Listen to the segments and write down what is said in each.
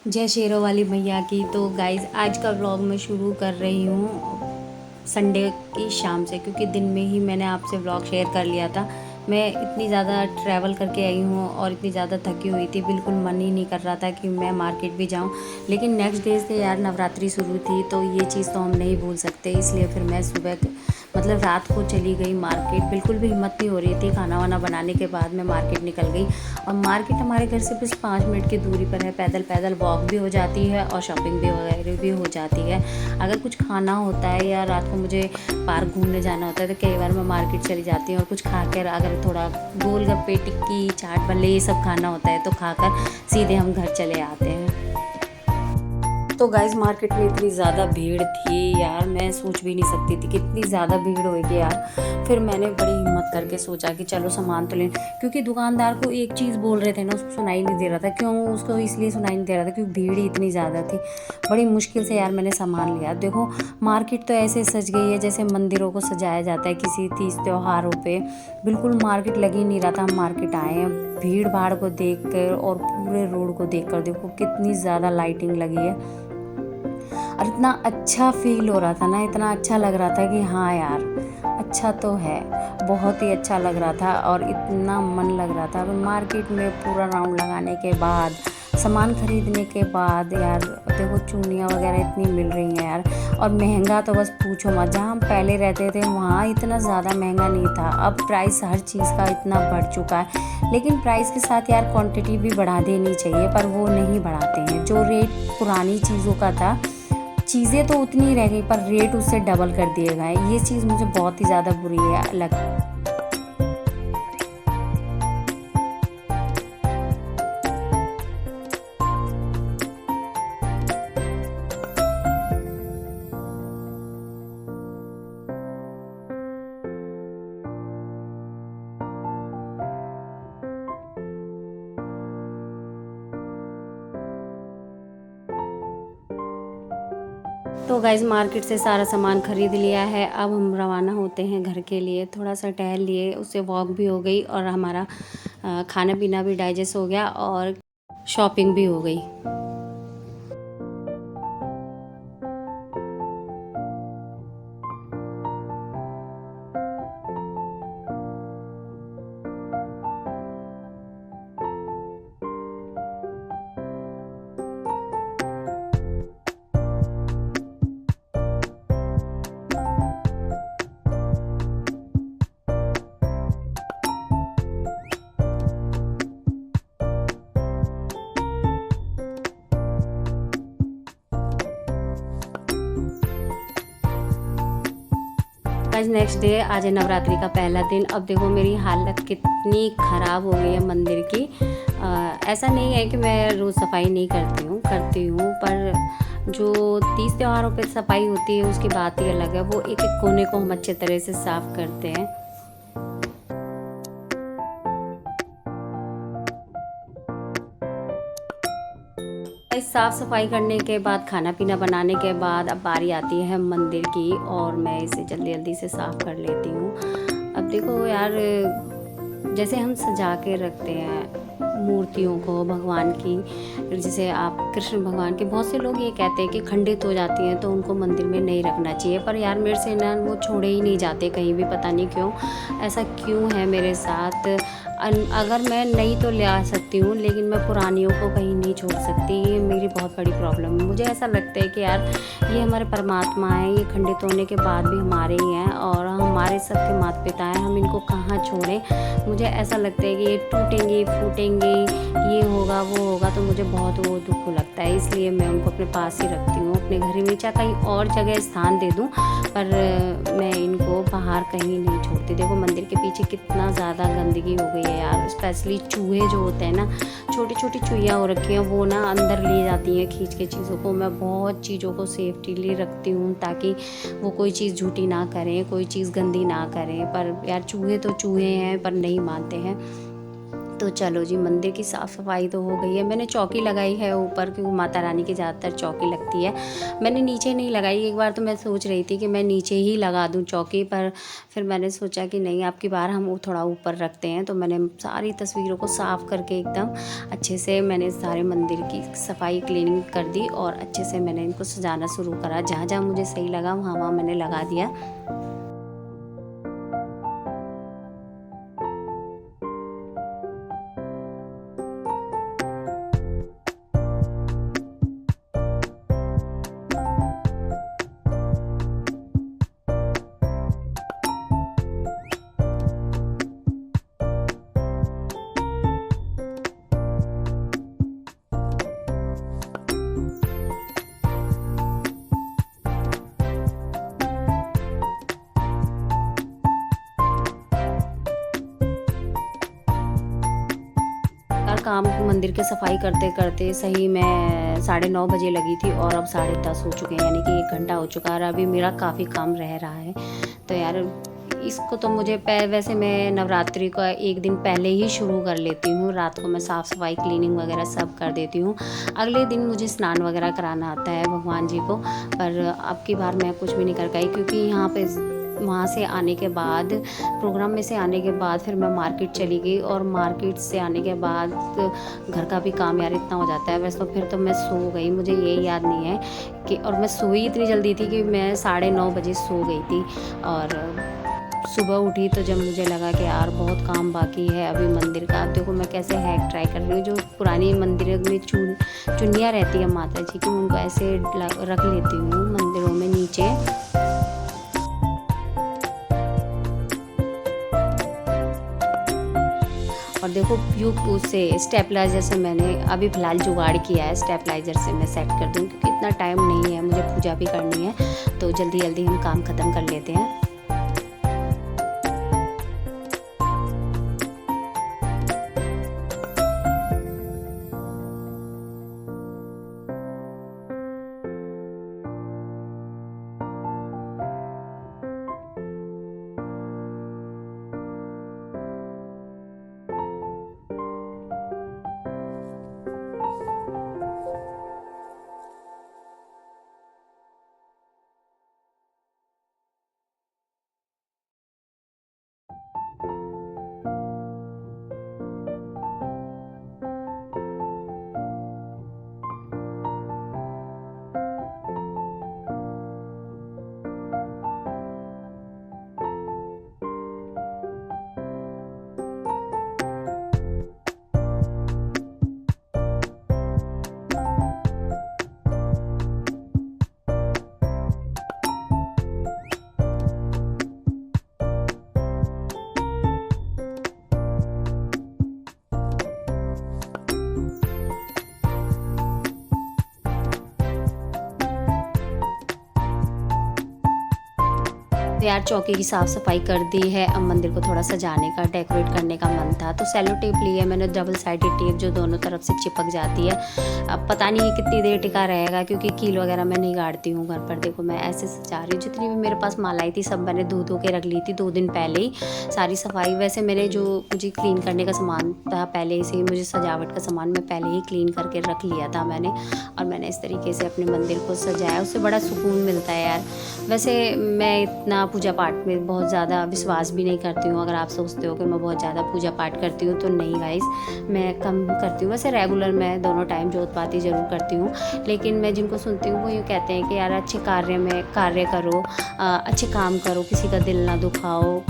जय शेरों वाली मैया की। तो गाइज़ आज का व्लॉग मैं शुरू कर रही हूँ संडे की शाम से, क्योंकि दिन में ही मैंने आपसे व्लॉग शेयर कर लिया था। मैं इतनी ज़्यादा ट्रैवल करके आई हूँ और इतनी ज़्यादा थकी हुई थी, बिल्कुल मन ही नहीं कर रहा था कि मैं मार्केट भी जाऊँ। लेकिन नेक्स्ट डे से यार नवरात्रि शुरू थी, तो ये चीज़ तो हम नहीं भूल सकते। इसलिए फिर मैं सुबह मतलब रात को चली गई मार्केट। बिल्कुल भी हिम्मत नहीं हो रही थी, खाना वाना बनाने के बाद मैं मार्केट निकल गई। और मार्केट हमारे घर से बस 5 मिनट की दूरी पर है। पैदल पैदल वॉक भी हो जाती है और शॉपिंग भी वगैरह भी हो जाती है। अगर कुछ खाना होता है या रात को मुझे पार्क घूमने जाना होता है तो कई बार मैं मार्केट चली जाती हूँ और कुछ खाकर, अगर थोड़ा गोलगप्पे, टिक्की, चाट, भले ये सब खाना होता है तो खाकर सीधे हम घर चले आते हैं। तो गाइस मार्केट में इतनी ज़्यादा भीड़ थी यार, मैं सोच भी नहीं सकती थी कि इतनी ज़्यादा भीड़ होगी यार। फिर मैंने बड़ी हिम्मत करके सोचा कि चलो सामान तो लें, क्योंकि दुकानदार को एक चीज़ बोल रहे थे ना, उसको सुनाई नहीं दे रहा था। क्यों उसको इसलिए सुनाई नहीं दे रहा था क्योंकि भीड़ ही इतनी ज़्यादा थी। बड़ी मुश्किल से यार मैंने सामान लिया। देखो मार्केट तो ऐसे सज गई है जैसे मंदिरों को सजाया जाता है किसी तीज त्योहारों पर। बिल्कुल मार्केट लग ही नहीं रहा था हम मार्केट आए हैं। भीड़ भाड़ को देख कर और पूरे रोड को देख कर देखो कितनी ज़्यादा लाइटिंग लगी है। और इतना अच्छा फील हो रहा था ना, इतना अच्छा लग रहा था कि हाँ यार अच्छा तो है, बहुत ही अच्छा लग रहा था और इतना मन लग रहा था। अब मार्केट में पूरा राउंड लगाने के बाद, सामान खरीदने के बाद यार देखो चूड़ियाँ वगैरह इतनी मिल रही हैं यार। और महंगा तो बस पूछो मत। जहाँ हम पहले रहते थे वहाँ इतना ज़्यादा महंगा नहीं था। अब प्राइस हर चीज़ का इतना बढ़ चुका है। लेकिन प्राइस के साथ यार क्वांटिटी भी बढ़ा देनी चाहिए, पर वो नहीं बढ़ाते हैं। जो रेट पुरानी चीज़ों का था, चीज़ें तो उतनी ही रह गई पर रेट उससे डबल कर दिए गए। ये चीज़ मुझे बहुत ही ज़्यादा बुरी है लग। तो गाइज़ मार्केट से सारा सामान ख़रीद लिया है। अब हम रवाना होते हैं घर के लिए। थोड़ा सा टहल लिए, उससे वॉक भी हो गई और हमारा खाना पीना भी डाइजेस्ट हो गया और शॉपिंग भी हो गई। आज नेक्स्ट डे, आज है नवरात्रि का पहला दिन। अब देखो मेरी हालत कितनी ख़राब हो गई है मंदिर की। ऐसा नहीं है कि मैं रोज़ सफाई नहीं करती हूँ, पर जो तीज त्योहारों पे सफाई होती है उसकी बात ही अलग है। वो एक एक कोने को हम अच्छे तरह से साफ़ करते हैं। साफ़ सफाई करने के बाद, खाना पीना बनाने के बाद अब बारी आती है मंदिर की, और मैं इसे जल्दी जल्दी से साफ़ कर लेती हूँ। अब देखो यार, जैसे हम सजा के रखते हैं मूर्तियों को भगवान की, जैसे आप कृष्ण भगवान के, बहुत से लोग ये कहते हैं कि खंडित हो जाती हैं तो उनको मंदिर में नहीं रखना चाहिए। पर यार मेरे से ना वो छोड़े ही नहीं जाते कहीं भी, पता नहीं क्यों, ऐसा क्यों है मेरे साथ। अगर मैं नई तो ले आ सकती हूँ लेकिन मैं पुरानियों को कहीं नहीं छोड़ सकती। ये मेरी बहुत बड़ी प्रॉब्लम है। मुझे ऐसा लगता है कि यार ये हमारे परमात्मा हैं, ये खंडित होने के बाद भी हमारे ही हैं और हमारे सबके माता पिता हैं, हम इनको कहाँ छोड़ें। मुझे ऐसा लगता है कि ये टूटेंगे फूटेंगे, ये होगा वो होगा, तो मुझे बहुत वो दुख लगता है। इसलिए मैं उनको अपने पास ही रखती हूँ, अपने घर में, चाहे कहीं और जगह स्थान दे दूँ, पर मैं इनको बाहर कहीं नहीं छोड़ती। देखो मंदिर के पीछे कितना ज़्यादा गंदगी हो गई है यार। स्पेशली चूहे जो होते हैं ना, छोटी छोटी चूहियाँ हो रखी हैं, वो ना अंदर ले जाती हैं खींच के चीज़ों को। मैं बहुत चीज़ों को सेफ्टीली रखती हूँ ताकि वो कोई चीज़ झूठी ना करें, कोई चीज़ गंदी ना करें। पर यार चूहे तो चूहे हैं, पर नहीं मानते हैं। तो चलो जी, मंदिर की साफ़ सफाई तो हो गई है। मैंने चौकी लगाई है ऊपर, क्योंकि माता रानी की ज़्यादातर चौकी लगती है। मैंने नीचे नहीं लगाई। एक बार तो मैं सोच रही थी कि मैं नीचे ही लगा दूं चौकी, पर फिर मैंने सोचा कि नहीं, अब की बार हम वो थोड़ा ऊपर रखते हैं। तो मैंने सारी तस्वीरों को साफ़ करके एकदम अच्छे से मैंने सारे मंदिर की सफाई क्लीनिंग कर दी और अच्छे से मैंने इनको सजाना शुरू करा। जहाँ जहाँ मुझे सही लगा वहाँ वहाँ मैंने लगा दिया। यार, काम मंदिर के सफाई करते करते सही मैं 9:30 बजे लगी थी और अब 10:30 हो चुके हैं, यानी कि 1 घंटा हो चुका है और अभी मेरा काफ़ी काम रह रहा है। तो यार, इसको तो मुझे वैसे मैं नवरात्रि का एक दिन पहले ही शुरू कर लेती हूँ। रात को मैं साफ़ सफाई क्लीनिंग वगैरह सब कर देती हूँ। अगले दिन मुझे स्नान वगैरह कराना आता है भगवान जी को, पर अब की बार मैं कुछ भी नहीं कर पाई, क्योंकि यहाँ पे वहाँ से आने के बाद, प्रोग्राम में से आने के बाद फिर मैं मार्केट चली गई और मार्केट से आने के बाद घर का भी काम यार इतना हो जाता है। वैसे तो फिर तो मैं सो गई, मुझे ये याद नहीं है कि, और मैं सोई इतनी जल्दी थी कि मैं 9:30 बजे सो गई थी। और सुबह उठी तो जब मुझे लगा कि यार बहुत काम बाकी है अभी मंदिर का। अब देखो मैं कैसे हैक ट्राई कर रही हूँ, जो पुरानी मंदिर में चुनिया रहती है माता जी की, उनको ऐसे रख लेती हूँ मंदिरों में नीचे। और देखो उससे स्टेपलाइज़र से मैंने अभी फ़िलहाल जुगाड़ किया है, स्टेपलाइज़र से मैं सेट कर दूँ, क्योंकि इतना टाइम नहीं है, मुझे पूजा भी करनी है, तो जल्दी जल्दी हम काम ख़त्म कर लेते हैं। तो यार, चौकी की साफ़ सफाई कर दी है। अब मंदिर को थोड़ा सजाने का, डेकोरेट करने का मन था, तो सेलो टेप ली है मैंने, डबल साइडेड टेप जो दोनों तरफ से चिपक जाती है। अब पता नहीं ये कितनी देर टिका रहेगा, क्योंकि कील वगैरह मैं नहीं गाड़ती हूँ घर पर। देखो मैं ऐसे सजा रही हूँ, जितनी भी मेरे पास मालाएँ थी सब मैंने धो के रख ली थी 2 दिन पहले ही, सारी सफाई। वैसे मैंने जो मुझे क्लीन करने का सामान था पहले से ही, मुझे सजावट का सामान मैं पहले ही क्लीन करके रख लिया था मैंने, और मैंने इस तरीके से अपने मंदिर को सजाया। उससे बड़ा सुकून मिलता है यार। वैसे मैं इतना पूजा पाठ में बहुत ज़्यादा विश्वास भी नहीं करती हूँ। अगर आप सोचते हो कि मैं बहुत ज़्यादा पूजा पाठ करती हूँ, तो नहीं गाइस, मैं कम करती हूँ। वैसे रेगुलर मैं दोनों टाइम जोत पाती ज़रूर करती हूँ, लेकिन मैं जिनको सुनती हूँ वो यूँ कहते हैं कि यार अच्छे कार्य करो, अच्छे काम करो, किसी का दिल ना दुखाओ,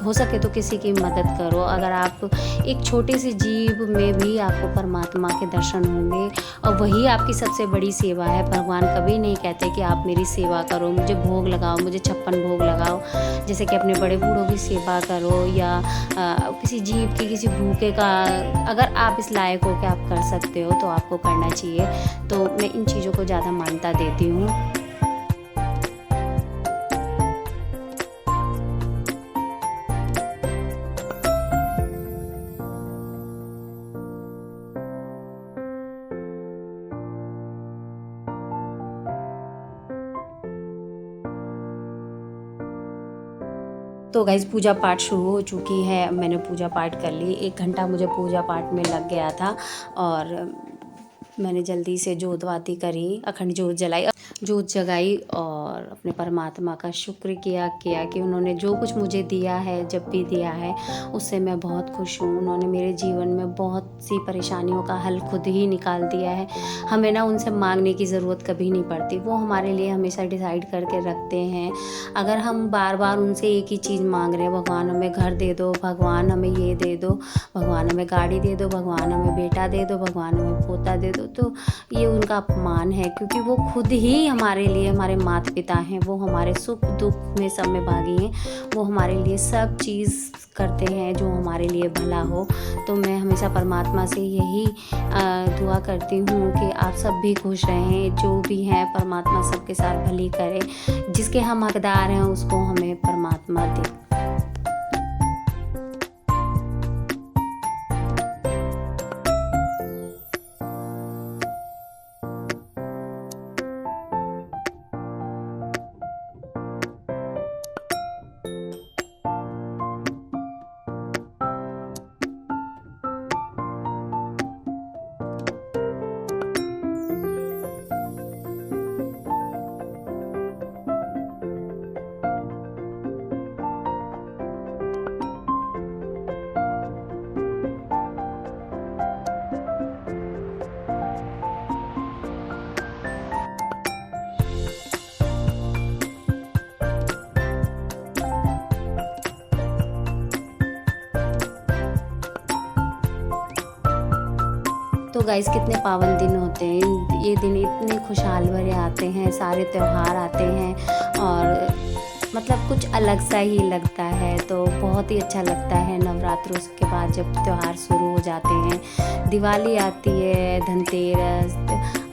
हो सके तो किसी की मदद करो। अगर आप एक छोटे से जीव में भी आपको परमात्मा के दर्शन होंगे, और वही आपकी सबसे बड़ी सेवा है। भगवान कभी नहीं कहते कि आप मेरी सेवा करो, मुझे भोग लगाओ, मुझे 56 भोग लगाओ, जैसे कि अपने बड़े बूढ़ों की सेवा करो, या किसी जीव की, किसी भूखे का, अगर आप इस लायक हो कि आप कर सकते हो तो आपको करना चाहिए। तो मैं इन चीज़ों को ज़्यादा मान्यता देती हूँ। तो गाइज़ पूजा पाठ शुरू हो चुकी है। मैंने पूजा पाठ कर ली, 1 घंटा मुझे पूजा पाठ में लग गया था और मैंने जल्दी से जोत बाती करी, अखंड जोत जलाई, जोत जगाई और अपने परमात्मा का शुक्र किया कि उन्होंने जो कुछ मुझे दिया है, जब भी दिया है, उससे मैं बहुत खुश हूँ। उन्होंने मेरे जीवन में बहुत सी परेशानियों का हल खुद ही निकाल दिया है। हमें ना उनसे मांगने की ज़रूरत कभी नहीं पड़ती, वो हमारे लिए हमेशा डिसाइड करके रखते हैं। अगर हम बार बार उनसे एक ही चीज़ मांग रहे हैं, भगवान हमें घर दे दो, भगवान हमें ये दे दो, भगवान हमें गाड़ी दे दो, भगवान हमें बेटा दे दो, भगवान हमें पोता दे दो, तो ये उनका अपमान है, क्योंकि वो खुद ही हमारे लिए हमारे माता पिता हैं। वो हमारे सुख दुख में सब में भागी हैं। वो हमारे लिए सब चीज़ करते हैं जो हमारे लिए भला हो। तो मैं हमेशा परमात्मा से यही दुआ करती हूँ कि आप सब भी खुश रहें, जो भी हैं परमात्मा सबके साथ भली करे, जिसके हम हकदार हैं उसको हमें परमात्मा दे। तो गाइस कितने पावन दिन होते हैं ये दिन, इतने खुशहाल भरे आते हैं, सारे त्यौहार आते हैं और मतलब कुछ अलग सा ही लगता है। तो बहुत ही अच्छा लगता है नवरात्रों के बाद जब त्यौहार शुरू हो जाते हैं। दिवाली आती है, धनतेरस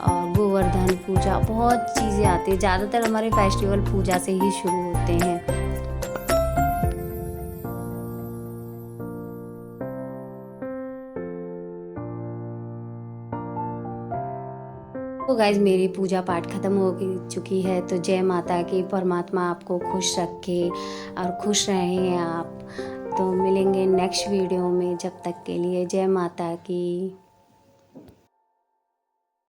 और गोवर्धन पूजा, बहुत चीज़ें आती हैं। ज़्यादातर हमारे फेस्टिवल पूजा से ही शुरू होते हैं। तो गाइज़ मेरी पूजा पाठ ख़त्म हो चुकी है। तो जय माता की, परमात्मा आपको खुश रखे और खुश रहें आप। तो मिलेंगे नेक्स्ट वीडियो में, जब तक के लिए जय माता की।